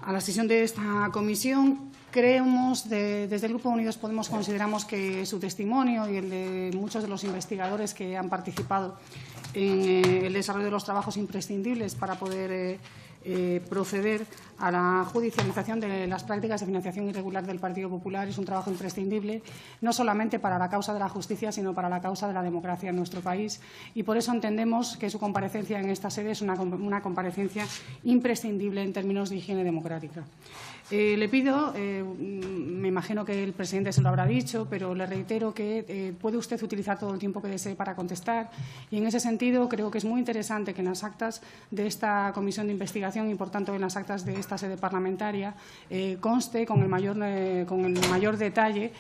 a la sesión de esta comisión. Creemos, desde el Grupo Unidos Podemos, consideramos que su testimonio y el de muchos de los investigadores que han participado en el desarrollo de los trabajos imprescindibles para poder proceder a la judicialización de las prácticas de financiación irregular del Partido Popular es un trabajo imprescindible, no solamente para la causa de la justicia, sino para la causa de la democracia en nuestro país. Y por eso entendemos que su comparecencia en esta sede es una comparecencia imprescindible en términos de higiene democrática. Le pido, me imagino que el presidente se lo habrá dicho, pero le reitero que puede usted utilizar todo el tiempo que desee para contestar. Y en ese sentido creo que es muy interesante que en las actas de esta comisión de investigación y, por tanto, en las actas de esta sede parlamentaria conste con el mayor detalle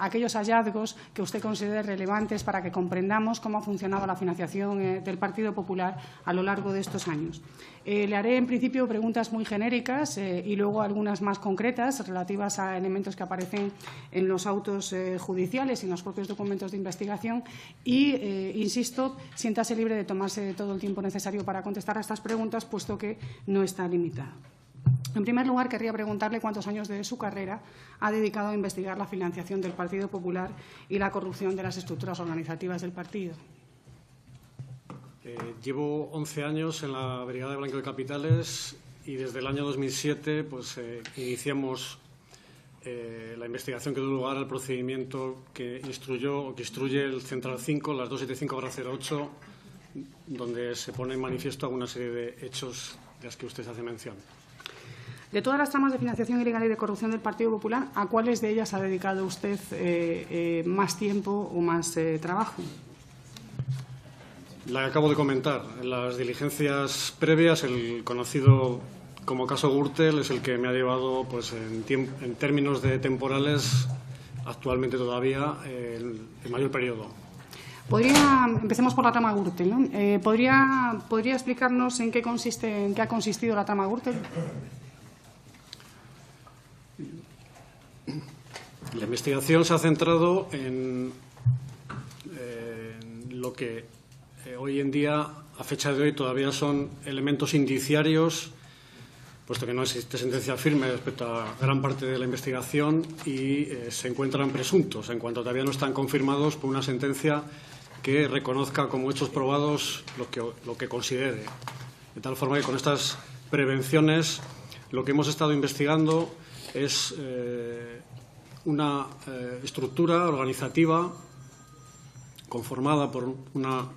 aquellos hallazgos que usted considere relevantes para que comprendamos cómo ha funcionado la financiación del Partido Popular a lo largo de estos años. Le haré, en principio, preguntas muy genéricas y luego algunas más concretas relativas a elementos que aparecen en los autos judiciales y en los propios documentos de investigación y, insisto, siéntase libre de tomarse todo el tiempo necesario para contestar a estas preguntas, puesto que no está limitado. En primer lugar, querría preguntarle cuántos años de su carrera ha dedicado a investigar la financiación del Partido Popular y la corrupción de las estructuras organizativas del partido. Llevo 11 años en la Brigada de Blanqueo de Capitales y desde el año 2007 iniciamos la investigación que dio lugar al procedimiento que instruye el Central 5, las 275/08, donde se pone en manifiesto alguna serie de hechos de los que usted hace mención. De todas las tramas de financiación ilegal y de corrupción del Partido Popular, ¿a cuáles de ellas ha dedicado usted más tiempo o más trabajo? La que acabo de comentar. En las diligencias previas, el conocido como caso Gürtel es el que me ha llevado, en términos de temporales, actualmente todavía el mayor periodo. Empecemos por la trama Gürtel, ¿no? ¿Podría explicarnos en qué ha consistido la trama Gürtel? La investigación se ha centrado en lo que hoy en día, a fecha de hoy, todavía son elementos indiciarios, puesto que no existe sentencia firme respecto a gran parte de la investigación y se encuentran presuntos, en cuanto todavía no están confirmados por una sentencia que reconozca como hechos probados lo que considere. De tal forma que con estas prevenciones lo que hemos estado investigando es una estructura organizativa conformada por una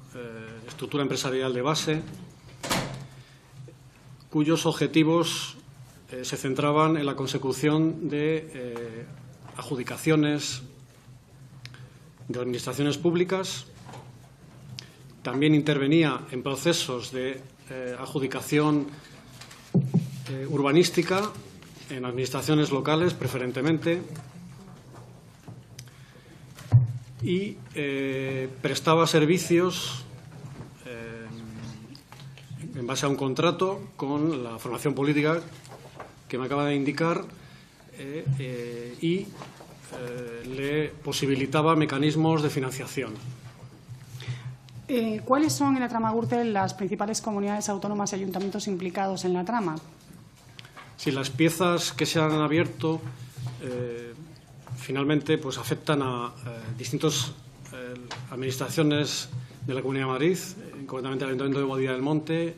estructura empresarial de base cuyos objetivos se centraban en la consecución de adjudicaciones de administraciones públicas. También intervenía en procesos de adjudicación urbanística en administraciones locales, preferentemente, y prestaba servicios en base a un contrato con la formación política que me acaba de indicar y le posibilitaba mecanismos de financiación. ¿Cuáles son en la trama Gürtel las principales comunidades autónomas y ayuntamientos implicados en la trama? Si las piezas que se han abierto finalmente afectan a distintas administraciones de la Comunidad de Madrid, concretamente el Ayuntamiento de Boadilla del Monte,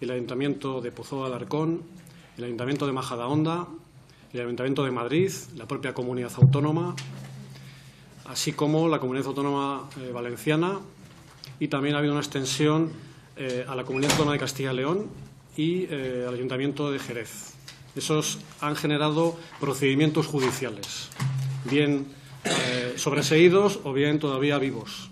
el Ayuntamiento de Pozuelo de Alarcón, el Ayuntamiento de Majadahonda, el Ayuntamiento de Madrid, la propia Comunidad Autónoma, así como la Comunidad Autónoma Valenciana, y también ha habido una extensión a la Comunidad Autónoma de Castilla y León y al Ayuntamiento de Jerez. Esos han generado procedimientos judiciales, bien sobreseídos o bien todavía vivos.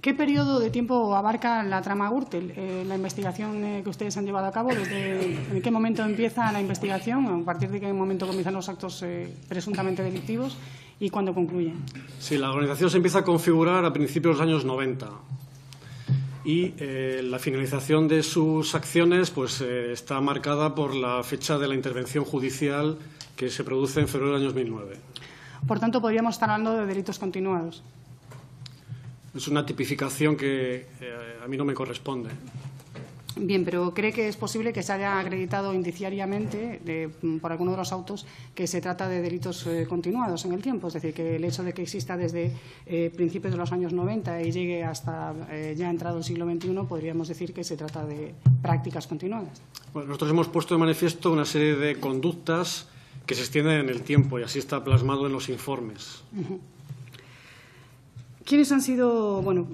¿Qué periodo de tiempo abarca la trama Gürtel, la investigación que ustedes han llevado a cabo? ¿En qué momento empieza la investigación? ¿A partir de qué momento comienzan los actos presuntamente delictivos? ¿Y cuándo concluye? Sí, la organización se empieza a configurar a principios de los años 90 y la finalización de sus acciones está marcada por la fecha de la intervención judicial que se produce en febrero del año 2009. Por tanto, podríamos estar hablando de delitos continuados. Es una tipificación que a mí no me corresponde. Bien, pero ¿cree que es posible que se haya acreditado indiciariamente por alguno de los autos que se trata de delitos continuados en el tiempo? Es decir, que el hecho de que exista desde principios de los años 90 y llegue hasta ya entrado el siglo XXI, podríamos decir que se trata de prácticas continuadas. Bueno, nosotros hemos puesto de manifiesto una serie de conductas que se extienden en el tiempo y así está plasmado en los informes. ¿Quiénes han sido, bueno,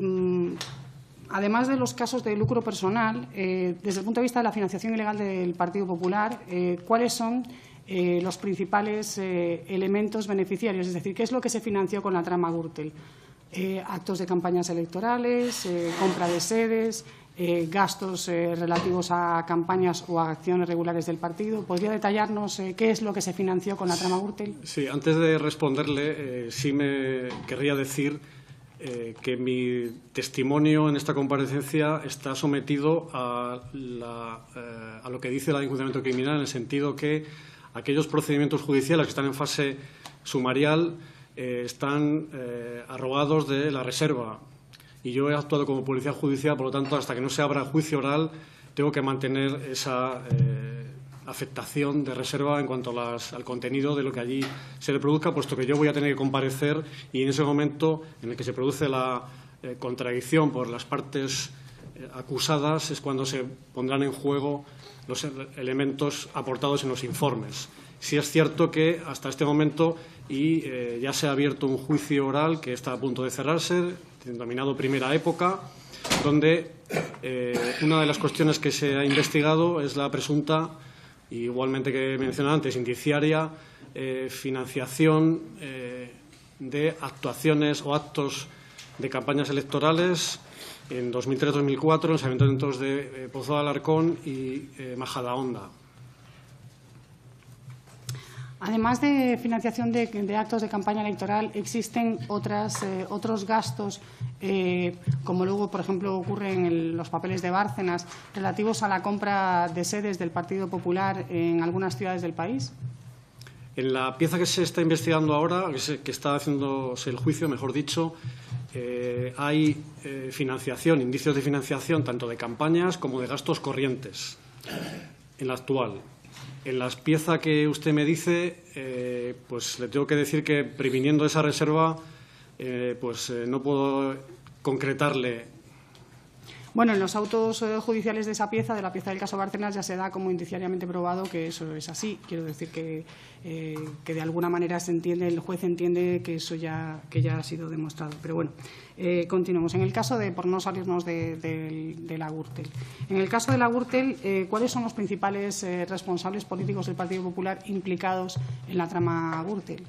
además de los casos de lucro personal, desde el punto de vista de la financiación ilegal del Partido Popular, cuáles son los principales elementos beneficiarios? Es decir, ¿qué es lo que se financió con la trama Gürtel? Actos de campañas electorales, compra de sedes, gastos relativos a campañas o a acciones regulares del partido. ¿Podría detallarnos qué es lo que se financió con la trama Gürtel? Sí, antes de responderle, sí me querría decir que mi testimonio en esta comparecencia está sometido a lo que dice el enjuiciamiento criminal, en el sentido que aquellos procedimientos judiciales que están en fase sumarial están arrogados de la reserva. Y yo he actuado como policía judicial, por lo tanto, hasta que no se abra juicio oral, tengo que mantener esa afectación de reserva en cuanto al contenido de lo que allí se le produzca, puesto que yo voy a tener que comparecer y en ese momento en el que se produce la contradicción por las partes acusadas es cuando se pondrán en juego los elementos aportados en los informes. Sí es cierto que hasta este momento ya se ha abierto un juicio oral que está a punto de cerrarse, denominado Primera Época, donde una de las cuestiones que se ha investigado es la presunta, igualmente que mencioné antes, indiciaria, financiación de actuaciones o actos de campañas electorales en 2003-2004 en los ayuntamientos de Pozo de Alarcón y Majadahonda. Además de financiación de actos de campaña electoral, ¿existen otros gastos, como luego, por ejemplo, ocurre en los papeles de Bárcenas, relativos a la compra de sedes del Partido Popular en algunas ciudades del país? En la pieza que se está investigando ahora, que está haciéndose el juicio, mejor dicho, hay financiación, indicios de financiación tanto de campañas como de gastos corrientes en la actual. En la pieza que usted me dice, pues le tengo que decir que, previniendo esa reserva, no puedo concretarle. Bueno, en los autos judiciales de esa pieza, de la pieza del caso Bárcenas, ya se da como indiciariamente probado que eso es así. Quiero decir que de alguna manera se entiende, el juez entiende que eso ya ha sido demostrado. Pero bueno, continuemos. En el caso por no salirnos de la Gürtel. En el caso de la Gürtel, ¿cuáles son los principales responsables políticos del Partido Popular implicados en la trama Gürtel?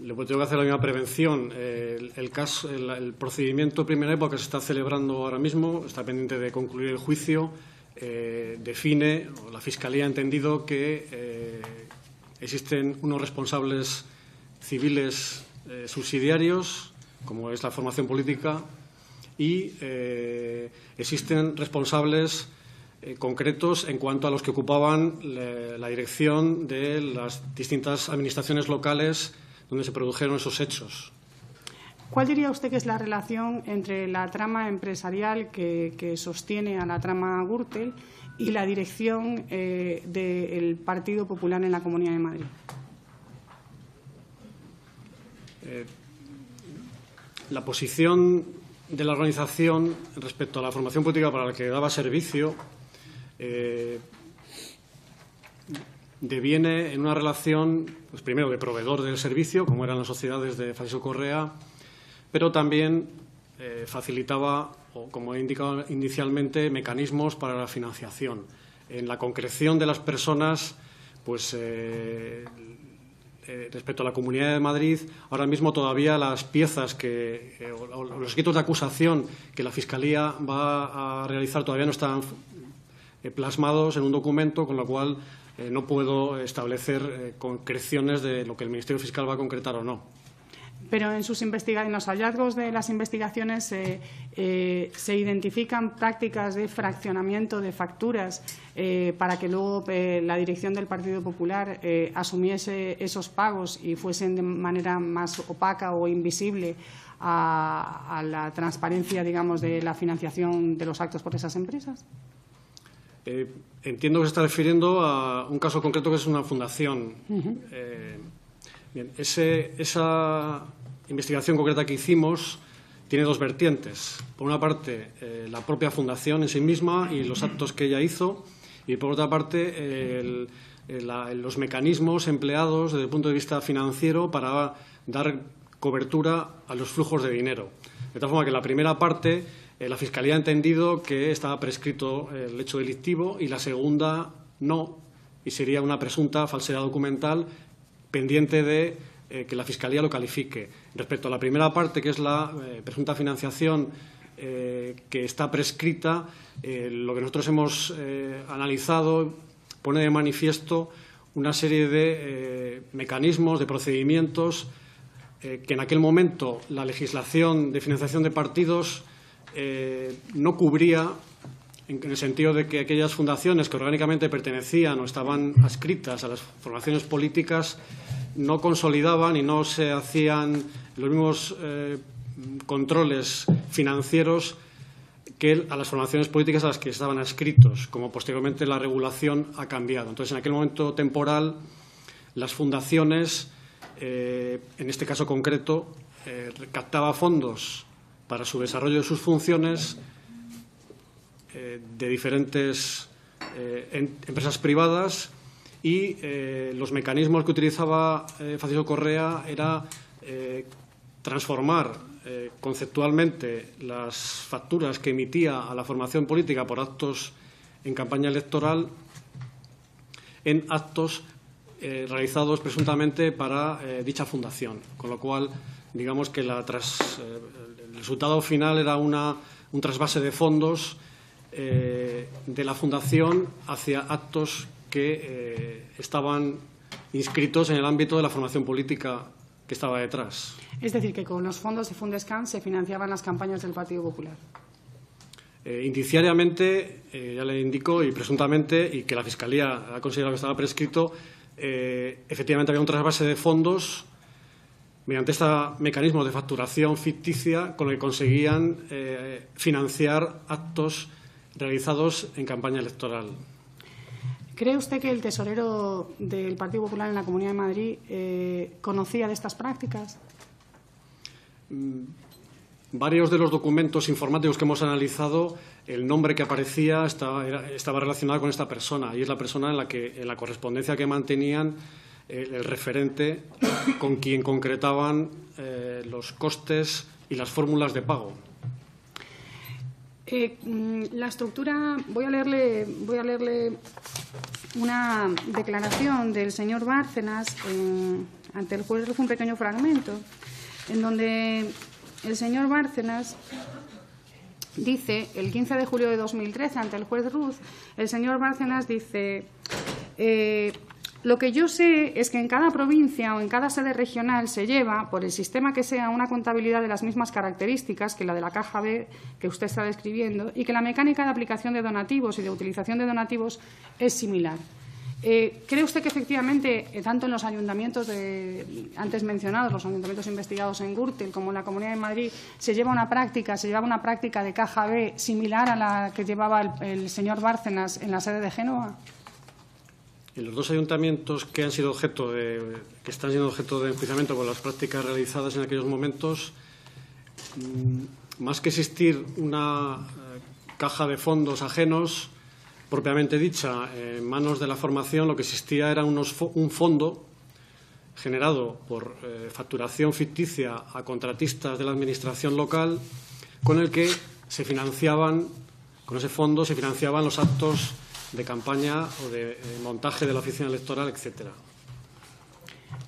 Le tengo que hacer la misma prevención. El procedimiento Primera Época que se está celebrando ahora mismo, está pendiente de concluir el juicio, define, o la Fiscalía ha entendido que existen unos responsables civiles subsidiarios, como es la formación política, y existen responsables concretos en cuanto a los que ocupaban la dirección de las distintas administraciones locales donde se produjeron esos hechos. ¿Cuál diría usted que es la relación entre la trama empresarial que sostiene a la trama Gürtel y la dirección del Partido Popular en la Comunidad de Madrid? La posición de la organización respecto a la formación política para la que daba servicio deviene en una relación, pues primero, de proveedor del servicio, como eran las sociedades de Francisco Correa, pero también facilitaba, o como he indicado inicialmente, mecanismos para la financiación. En la concreción de las personas, pues respecto a la Comunidad de Madrid, ahora mismo todavía las piezas o los escritos de acusación que la Fiscalía va a realizar todavía no están plasmados en un documento, con lo cual no puedo establecer concreciones de lo que el Ministerio Fiscal va a concretar o no. Pero en los hallazgos de las investigaciones se identifican prácticas de fraccionamiento de facturas para que luego la dirección del Partido Popular asumiese esos pagos y fuesen de manera más opaca o invisible a la transparencia, digamos, de la financiación de los actos por esas empresas? Entiendo que se está refiriendo a un caso concreto que es una fundación. Bien, esa investigación concreta que hicimos tiene dos vertientes. Por una parte, la propia fundación en sí misma y los actos que ella hizo, y por otra parte, los mecanismos empleados desde el punto de vista financiero para dar cobertura a los flujos de dinero. De tal forma que la primera parte, la Fiscalía ha entendido que estaba prescrito el hecho delictivo y la segunda no, y sería una presunta falsedad documental pendiente de que la Fiscalía lo califique. Respecto a la primera parte, que es la presunta financiación que está prescrita, lo que nosotros hemos analizado pone de manifiesto una serie de mecanismos, de procedimientos que en aquel momento la legislación de financiación de partidos no cubría, en el sentido de que aquellas fundaciones que orgánicamente pertenecían o estaban adscritas a las formaciones políticas no consolidaban y no se hacían los mismos controles financieros que a las formaciones políticas a las que estaban adscritos, como posteriormente la regulación ha cambiado. Entonces, en aquel momento temporal, las fundaciones, en este caso concreto, captaba fondos para su desarrollo de sus funciones de diferentes empresas privadas y los mecanismos que utilizaba Francisco Correa era transformar conceptualmente las facturas que emitía a la formación política por actos en campaña electoral en actos realizados presuntamente para dicha fundación, con lo cual digamos que el resultado final era un trasvase de fondos de la fundación hacia actos que estaban inscritos en el ámbito de la formación política que estaba detrás. Es decir, que con los fondos de Fundescan se financiaban las campañas del Partido Popular. Indiciariamente, ya le indico, y presuntamente, y que la Fiscalía ha considerado que estaba prescrito, efectivamente había un trasvase de fondos mediante este mecanismo de facturación ficticia con el que conseguían financiar actos realizados en campaña electoral. ¿Cree usted que el tesorero del Partido Popular en la Comunidad de Madrid conocía de estas prácticas? Varios de los documentos informáticos que hemos analizado, el nombre que aparecía estaba relacionado con esta persona, y es la persona en la correspondencia que mantenían el referente con quien concretaban los costes y las fórmulas de pago. La estructura, voy a leerle una declaración del señor Bárcenas ante el juez, un pequeño fragmento, en donde el señor Bárcenas dice, el 15 de julio de 2013, ante el juez Ruz, el señor Bárcenas dice: lo que yo sé es que en cada provincia o en cada sede regional se lleva, por el sistema que sea, una contabilidad de las mismas características que la de la caja B que usted está describiendo, y que la mecánica de aplicación de donativos y de utilización de donativos es similar. ¿Cree usted que efectivamente, tanto en los ayuntamientos antes mencionados, los ayuntamientos investigados en Gürtel, como en la Comunidad de Madrid, se llevaba una práctica de caja B similar a la que llevaba el señor Bárcenas en la sede de Génova? En los dos ayuntamientos que están siendo objeto de enjuiciamiento por las prácticas realizadas en aquellos momentos, más que existir una caja de fondos ajenos propiamente dicha en manos de la formación, lo que existía era un fondo generado por facturación ficticia a contratistas de la administración local, con el que se financiaban, con ese fondo se financiaban los actos de campaña o de montaje de la oficina electoral, etcétera.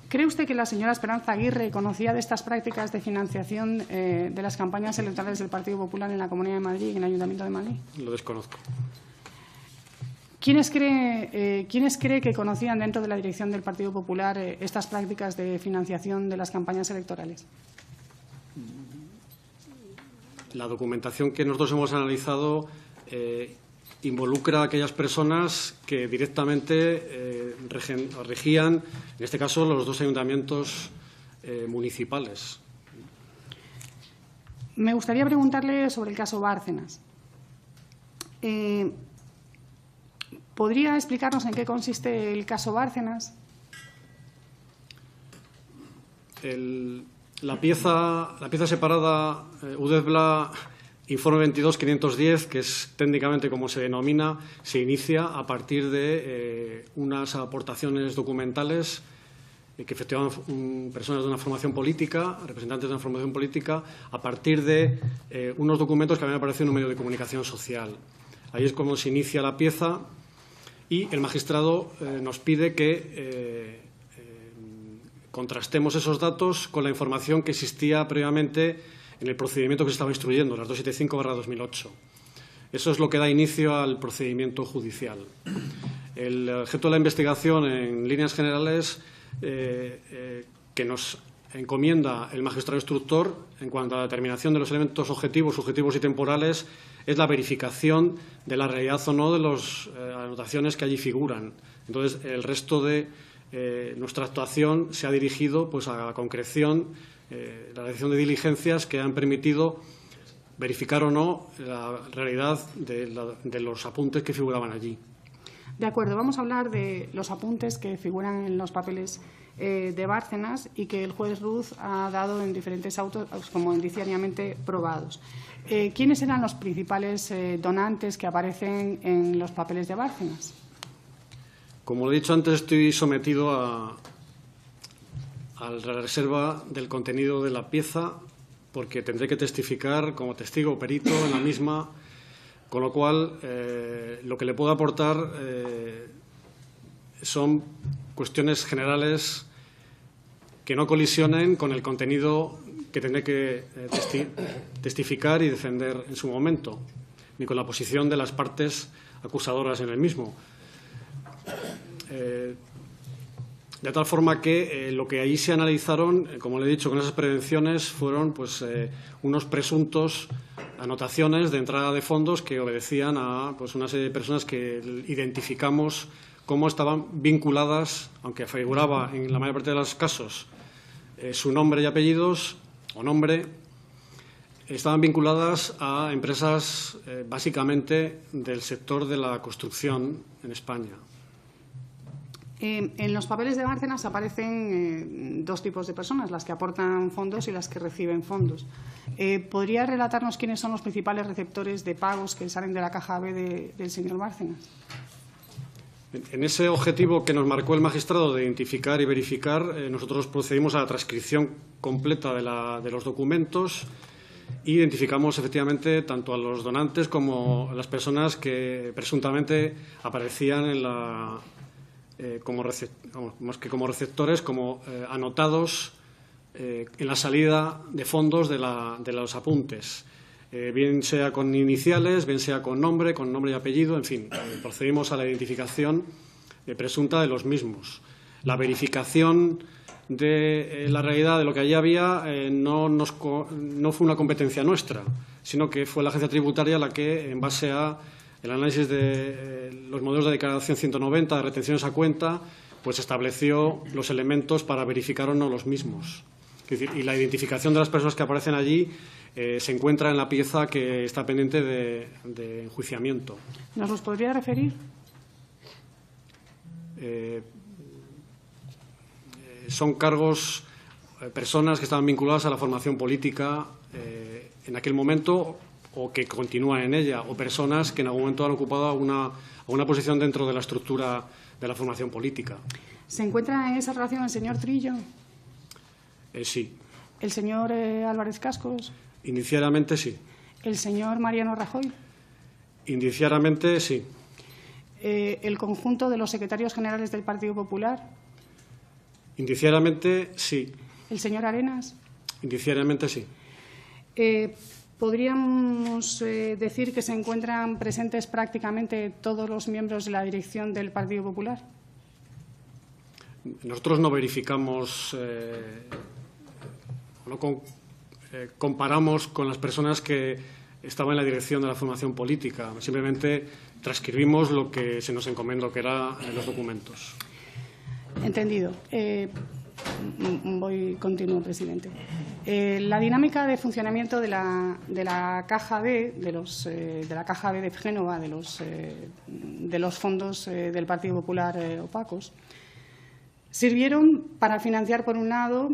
¿Cree usted que la señora Esperanza Aguirre conocía de estas prácticas de financiación de las campañas electorales del Partido Popular en la Comunidad de Madrid y en el Ayuntamiento de Madrid? Lo desconozco. ¿Quiénes cree que conocían dentro de la dirección del Partido Popular estas prácticas de financiación de las campañas electorales? La documentación que nosotros hemos analizado involucra a aquellas personas que directamente regían, en este caso, los dos ayuntamientos municipales. Me gustaría preguntarle sobre el caso Bárcenas. ¿Podría explicarnos en qué consiste el caso Bárcenas? La pieza separada UDESBLA Informe 22.510, que es técnicamente como se denomina, se inicia a partir de unas aportaciones documentales que efectuaban personas de una formación política, representantes de una formación política, a partir de unos documentos que habían aparecido en un medio de comunicación social. Ahí es como se inicia la pieza y el magistrado nos pide que contrastemos esos datos con la información que existía previamente en el procedimiento que se estaba instruyendo, las 275/2008. Eso es lo que da inicio al procedimiento judicial. El objeto de la investigación, en líneas generales, que nos encomienda el magistrado instructor en cuanto a la determinación de los elementos objetivos, subjetivos y temporales, es la verificación de la realidad o no de las anotaciones que allí figuran. Entonces, el resto de nuestra actuación se ha dirigido pues, a la concreción, la realización de diligencias que han permitido verificar o no la realidad de los apuntes que figuraban allí. De acuerdo, vamos a hablar de los apuntes que figuran en los papeles de Bárcenas y que el juez Ruz ha dado en diferentes autos como indiciariamente probados. ¿Quiénes eran los principales donantes que aparecen en los papeles de Bárcenas? Como lo he dicho antes, estoy sometido a la reserva del contenido de la pieza porque tendré que testificar como testigo o perito en la misma, con lo cual lo que le puedo aportar son cuestiones generales que no colisionen con el contenido que tendré que testificar y defender en su momento, ni con la posición de las partes acusadoras en el mismo. De tal forma que lo que allí se analizaron, como le he dicho, con esas prevenciones, fueron pues, unos presuntos anotaciones de entrada de fondos que obedecían a pues, una serie de personas que identificamos cómo estaban vinculadas, aunque figuraba en la mayor parte de los casos su nombre y apellidos o nombre, estaban vinculadas a empresas básicamente del sector de la construcción en España. En los papeles de Bárcenas aparecen dos tipos de personas, las que aportan fondos y las que reciben fondos. ¿Podría relatarnos quiénes son los principales receptores de pagos que salen de la caja B del señor Bárcenas? En ese objetivo que nos marcó el magistrado de identificar y verificar, nosotros procedimos a la transcripción completa de los documentos e identificamos efectivamente tanto a los donantes como a las personas que presuntamente aparecían en la como receptores, como anotados en la salida de fondos de los apuntes, bien sea con iniciales, bien sea con nombre y apellido, en fin, procedimos a la identificación presunta de los mismos. La verificación de la realidad de lo que allí había no fue una competencia nuestra, sino que fue la agencia tributaria la que, en base a el análisis de los modelos de declaración 190 de retenciones a cuenta, pues estableció los elementos para verificar o no los mismos. Es decir, y la identificación de las personas que aparecen allí se encuentra en la pieza que está pendiente de enjuiciamiento. ¿Nos los podría referir? Son cargos, personas que estaban vinculadas a la formación política en aquel momento o que continúan en ella, o personas que en algún momento han ocupado alguna posición dentro de la estructura de la formación política. ¿Se encuentra en esa relación el señor Trillo? Sí. ¿El señor Álvarez Cascos? Indiciariamente sí. ¿El señor Mariano Rajoy? Indiciariamente sí. ¿El conjunto de los secretarios generales del Partido Popular? Indiciariamente sí. ¿El señor Arenas? Indiciariamente sí. ¿Podríamos decir que se encuentran presentes prácticamente todos los miembros de la dirección del Partido Popular? Nosotros no verificamos, comparamos con las personas que estaban en la dirección de la formación política. Simplemente transcribimos lo que se nos encomendó, que era en los documentos. Entendido. Continúo, presidente. La dinámica de funcionamiento de la caja B, de la caja B de Génova, de los fondos del Partido Popular opacos, sirvieron para financiar, por un lado,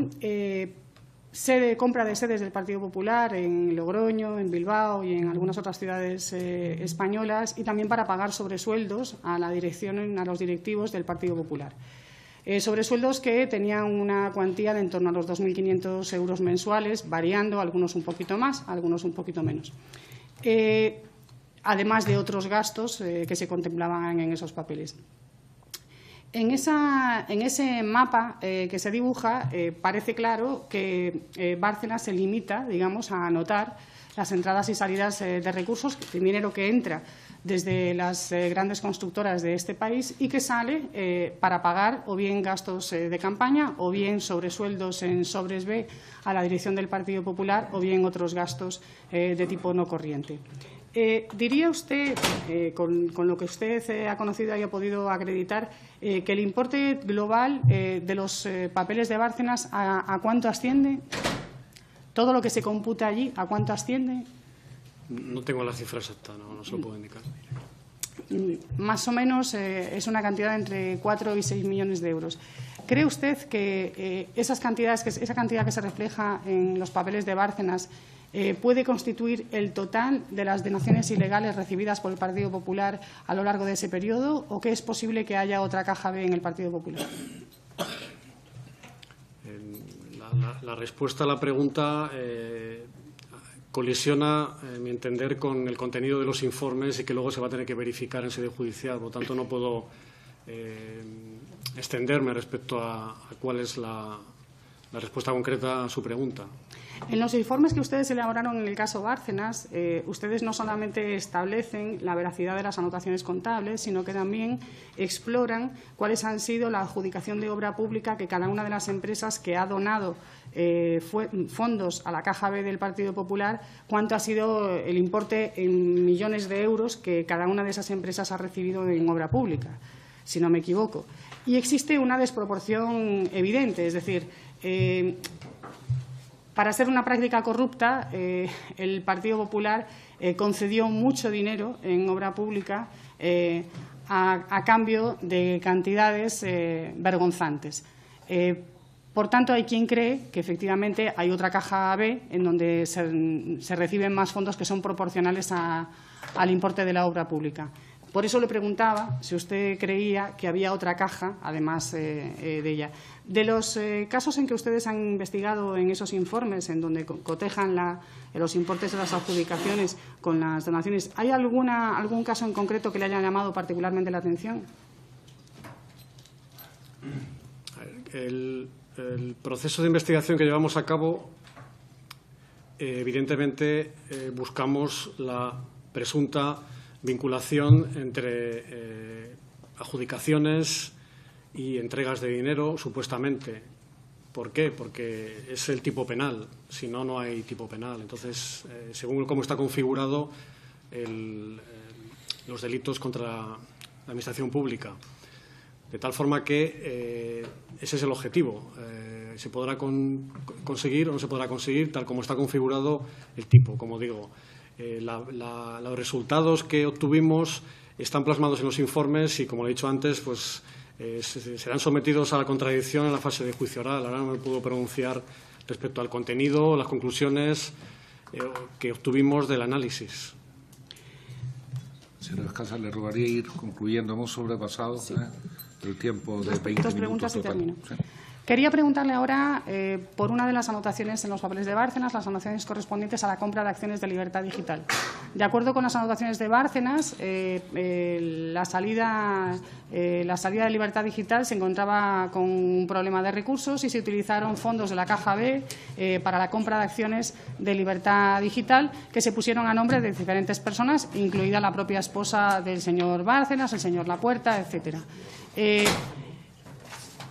compra de sedes del Partido Popular en Logroño, en Bilbao y en algunas otras ciudades españolas, y también para pagar sobresueldos a la dirección, a los directivos del Partido Popular. Sobresueldos que tenían una cuantía de en torno a los 2.500 euros mensuales, variando, algunos un poquito más, algunos un poquito menos. Además de otros gastos que se contemplaban en esos papeles. En ese mapa que se dibuja parece claro que Bárcenas se limita, digamos, a anotar las entradas y salidas de recursos, dinero que entra desde las grandes constructoras de este país y que sale para pagar o bien gastos de campaña o bien sobresueldos en sobres B a la dirección del Partido Popular o bien otros gastos de tipo no corriente. ¿Diría usted, con lo que usted ha conocido y ha podido acreditar, que el importe global de los papeles de Bárcenas a cuánto asciende? ¿Todo lo que se computa allí, a cuánto asciende? No tengo la cifra exacta, no se lo puedo indicar. Más o menos es una cantidad entre 4 y 6 millones de euros. ¿Cree usted que esa cantidad que se refleja en los papeles de Bárcenas puede constituir el total de las donaciones ilegales recibidas por el Partido Popular a lo largo de ese periodo, o que es posible que haya otra caja B en el Partido Popular? La respuesta a la pregunta colisiona, en mi entender, con el contenido de los informes y que luego se va a tener que verificar en sede judicial. Por lo tanto, no puedo extenderme respecto a cuál es la respuesta concreta a su pregunta. En los informes que ustedes elaboraron en el caso Bárcenas, ustedes no solamente establecen la veracidad de las anotaciones contables, sino que también exploran cuáles han sido la adjudicación de obra pública que cada una de las empresas que ha donado fondos a la caja B del Partido Popular, cuánto ha sido el importe en millones de euros que cada una de esas empresas ha recibido en obra pública, si no me equivoco. Y existe una desproporción evidente, es decir, para ser una práctica corrupta, el Partido Popular concedió mucho dinero en obra pública a cambio de cantidades vergonzantes. Por tanto, hay quien cree que efectivamente hay otra caja B en donde se reciben más fondos que son proporcionales al importe de la obra pública. Por eso le preguntaba si usted creía que había otra caja, además de ella. De los casos en que ustedes han investigado en esos informes, en donde cotejan los importes de las adjudicaciones con las donaciones, ¿hay algún caso en concreto que le haya llamado particularmente la atención? El proceso de investigación que llevamos a cabo, evidentemente, buscamos la presunta vinculación entre adjudicaciones y entregas de dinero, supuestamente. ¿Por qué? Porque es el tipo penal. Si no, no hay tipo penal. Entonces, según cómo está configurado los delitos contra la administración pública. De tal forma que ese es el objetivo. Se podrá conseguir o no se podrá conseguir, tal como está configurado el tipo, como digo. Los resultados que obtuvimos están plasmados en los informes y, como le he dicho antes, pues serán sometidos a la contradicción en la fase de juicio oral. Ahora no me puedo pronunciar respecto al contenido, las conclusiones que obtuvimos del análisis. Señora Escasa, le rogaría ir concluyendo. Hemos sobrepasado el tiempo de 20 dos preguntas y termino. Sí. Quería preguntarle ahora por una de las anotaciones en los papeles de Bárcenas, las anotaciones correspondientes a la compra de acciones de Libertad Digital. De acuerdo con las anotaciones de Bárcenas, la salida de Libertad Digital se encontraba con un problema de recursos y se utilizaron fondos de la caja B para la compra de acciones de Libertad Digital, que se pusieron a nombre de diferentes personas, incluida la propia esposa del señor Bárcenas, el señor Lapuerta, etcétera.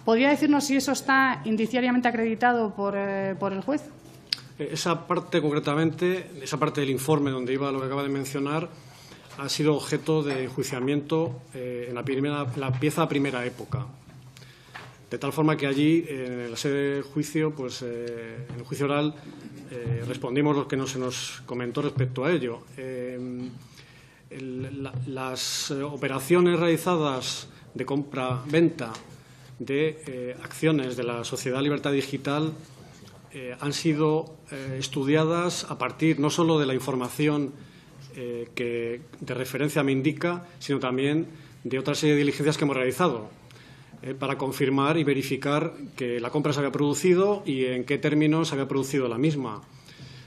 ¿Podría decirnos si eso está indiciariamente acreditado por el juez? Esa parte concretamente, esa parte del informe donde iba lo que acaba de mencionar, ha sido objeto de enjuiciamiento en la pieza primera época. de tal forma que allí, en la sede de juicio, pues en el juicio oral, respondimos lo que no se nos comentó respecto a ello. Las operaciones realizadas de compra-venta de acciones de la Sociedad Libertad Digital han sido estudiadas a partir no solo de la información que de referencia me indica, sino también de otra serie de diligencias que hemos realizado para confirmar y verificar que la compra se había producido y en qué términos se había producido la misma.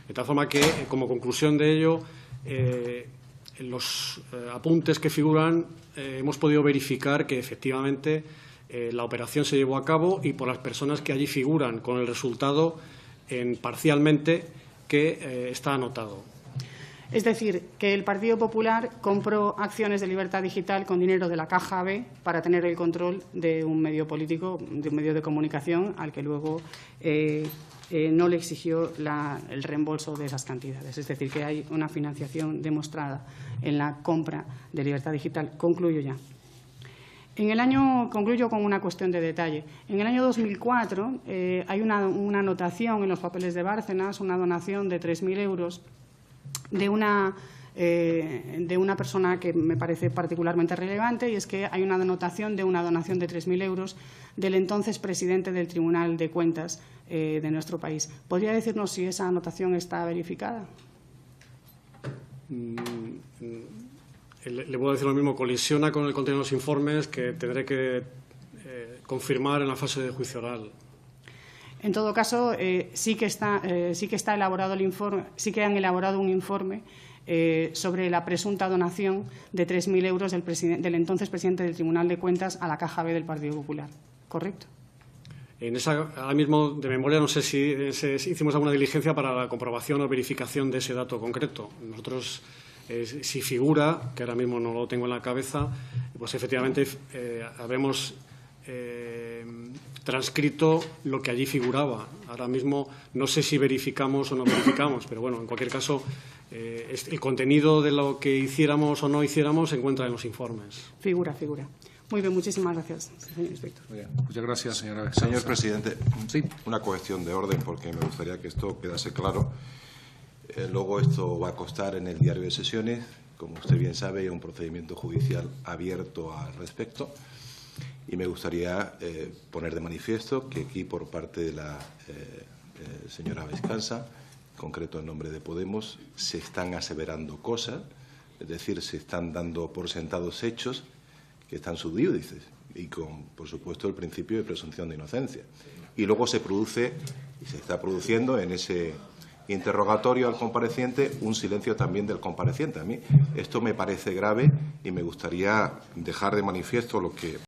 De tal forma que, como conclusión de ello, en los apuntes que figuran hemos podido verificar que efectivamente la operación se llevó a cabo y por las personas que allí figuran, con el resultado en parcialmente que está anotado. Es decir, que el Partido Popular compró acciones de Libertad Digital con dinero de la Caja B para tener el control de un medio político, de un medio de comunicación, al que luego no le exigió el reembolso de esas cantidades. Es decir, que hay una financiación demostrada en la compra de Libertad Digital. Concluyo ya. Concluyo con una cuestión de detalle. En el año 2004 hay una anotación en los papeles de Bárcenas, una donación de 3.000 euros de una persona que me parece particularmente relevante, y es que hay una anotación de una donación de 3.000 euros del entonces presidente del Tribunal de Cuentas de nuestro país. ¿Podría decirnos si esa anotación está verificada? Le puedo decir lo mismo, colisiona con el contenido de los informes que tendré que confirmar en la fase de juicio oral. En todo caso, sí que está elaborado el informe, sí que han elaborado un informe sobre la presunta donación de 3.000 euros del entonces presidente del Tribunal de Cuentas a la Caja B del Partido Popular. ¿Correcto? Ahora mismo, de memoria, no sé si hicimos alguna diligencia para la comprobación o verificación de ese dato concreto. Nosotros, si figura, que ahora mismo no lo tengo en la cabeza, pues efectivamente habremos transcrito lo que allí figuraba. Ahora mismo no sé si verificamos o no verificamos, pero bueno, en cualquier caso, el contenido de lo que hiciéramos o no hiciéramos se encuentra en los informes. Figura. Muy bien, muchísimas gracias, señor inspector. Muy bien. Muchas gracias, señora. Señor presidente, sí. Una cuestión de orden, porque me gustaría que esto quedase claro. Luego esto va a constar en el diario de sesiones. Como usted bien sabe, hay un procedimiento judicial abierto al respecto. Y me gustaría poner de manifiesto que aquí, por parte de la señora Vescanza, en concreto en nombre de Podemos, se están aseverando cosas, es decir, se están dando por sentados hechos que están subdiúdices y con, por supuesto, el principio de presunción de inocencia. Y luego se produce, y se está produciendo en ese interrogatorio al compareciente, un silencio también del compareciente. A mí esto me parece grave y me gustaría dejar de manifiesto lo que